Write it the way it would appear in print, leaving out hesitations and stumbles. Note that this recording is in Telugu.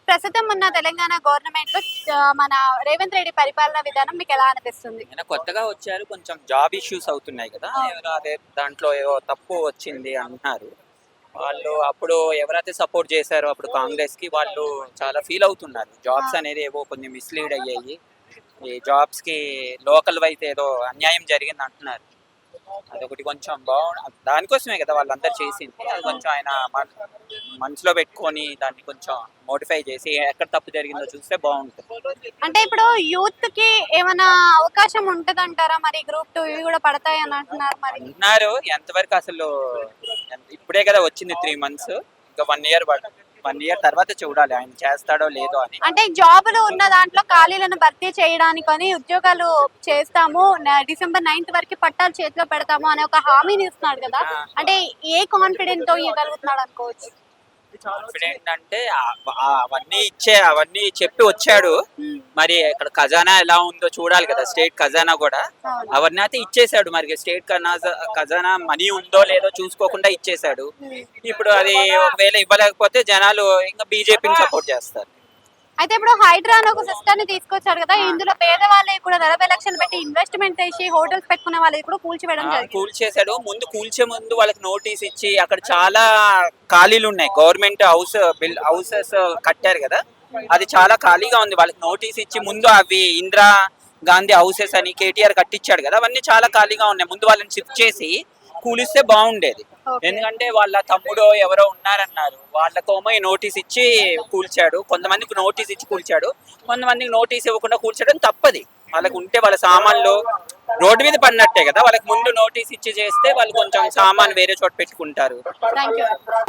ప్రస్తుతం ఉన్న తెలంగాణ గవర్నమెంట్ లో మన రేవంత్ రెడ్డి పరిపాలన విధానం మీకు ఎలా అనిపిస్తుంది? ఆయన కొత్తగా వచ్చారు, కొంచెం జాబ్ ఇష్యూస్ అవుతున్నాయి కదా. ఎవరో అదే దాంట్లో ఏవో తప్పు వచ్చింది అంటున్నారు. వాళ్ళు అప్పుడు ఎవరైతే సపోర్ట్ చేశారో అప్పుడు కాంగ్రెస్ కి వాళ్ళు చాలా ఫీల్ అవుతున్నారు. జాబ్స్ అనేది ఏవో కొంచెం మిస్లీడ్ అయ్యాయి, ఈ జాబ్స్ కి లోకల్ అయితే ఏదో అన్యాయం జరిగింది అంటున్నారు. అదొకటి కొంచెం దానికోసమే కదా వాళ్ళందరూ చేసింది. అది కొంచెం ఆయన మనసులో పెట్టుకొని దాన్ని కొంచెం మోడిఫై చేసి ఎక్కడ తప్పు జరిగిందో చూస్తే బాగుంటుంది. అంటే ఇప్పుడు యూత్ కి ఏమైనా అవకాశం ఉంటదంటారా? మరి గ్రూప్ 2 ఇవి కూడా పడతాయి అని అంటున్నారు మరి. అంటున్నారు. ఎంతవరకు అసలు ఇప్పుడే కదా వచ్చింది 3 months, ఇంకా 1 year 1 year తర్వాత చూడాలి ఆయన చేస్తాడో లేదో అని. అంటే జాబులు ఉన్న దాంట్లో ఖాళీలను భర్తీ చేయడానికని ఉద్యోగాలు చేస్తాము, డిసెంబర్ 9th వరకు పట్టాలు చేతిలో పెడతాము అనే ఒక హామీని ఇస్తున్నాడు కదా. అంటే ఏ కాన్ఫిడెంట్ తో ఇవ్వగలుగుతున్నాడు అనుకోవచ్చు? కాన్ఫిడెంట్ అంటే అవన్నీ చెప్పి వచ్చాడు. మరి ఇక్కడ ఖజానా ఎలా ఉందో చూడాలి కదా, స్టేట్ ఖజానా కూడా. అవన్నీ అయితే ఇచ్చేసాడు. మరి స్టేట్ ఖజానా మనీ ఉందో లేదో చూసుకోకుండా ఇచ్చేసాడు. ఇప్పుడు అది ఒకవేళ ఇవ్వలేకపోతే జనాలు ఇంకా బీజేపీని సపోర్ట్ చేస్తారు. అయితే ఇప్పుడు హైడ్రా అని ఒక సిస్టమ్ ని తీసుకొచ్చారు కదా, ఇందులో పేదవాళ్ళకి కూడా 40 లక్షలు పెట్టి ఇన్వెస్ట్మెంట్ చేసి హోటల్స్ పెట్టుకునే వాళ్ళకి కూడా కూల్చివేయడం జరిగింది. కూల్చేశాడు. కూల్చే ముందు వాళ్ళకి నోటీస్ ఇచ్చి అక్కడ చాలా ఖాళీలు ఉన్నాయి. గవర్నమెంట్ హౌసెస్ కట్టారు కదా, అది చాలా ఖాళీగా ఉంది. వాళ్ళకి నోటీస్ ఇచ్చి ముందు అవి ఇందిరా గాంధీ హౌసెస్ అని కేటీఆర్ కట్టించాడు కదా, అవన్నీ చాలా ఖాళీగా ఉన్నాయి. ముందు వాళ్ళని షిఫ్ట్ చేసి కూలిస్తే బాగుండేది. ఎందుకంటే వాళ్ళ తమ్ముడు ఎవరో ఉన్నారన్నారు, వాళ్ళకోమో నోటీస్ ఇచ్చి కూల్చాడు. కొంతమందికి నోటీస్ ఇచ్చి కూల్చాడు, కొంతమందికి నోటీస్ ఇవ్వకుండా కూల్చడం తప్పది. వాళ్ళకి ఉంటే వాళ్ళ సామాన్లు రోడ్డు మీద పడినట్టే కదా, వాళ్ళకి ముందు నోటీస్ ఇచ్చి చేస్తే వాళ్ళు కొంచెం సామాన్ వేరే చోట పెట్టుకుంటారు. థాంక్యూ.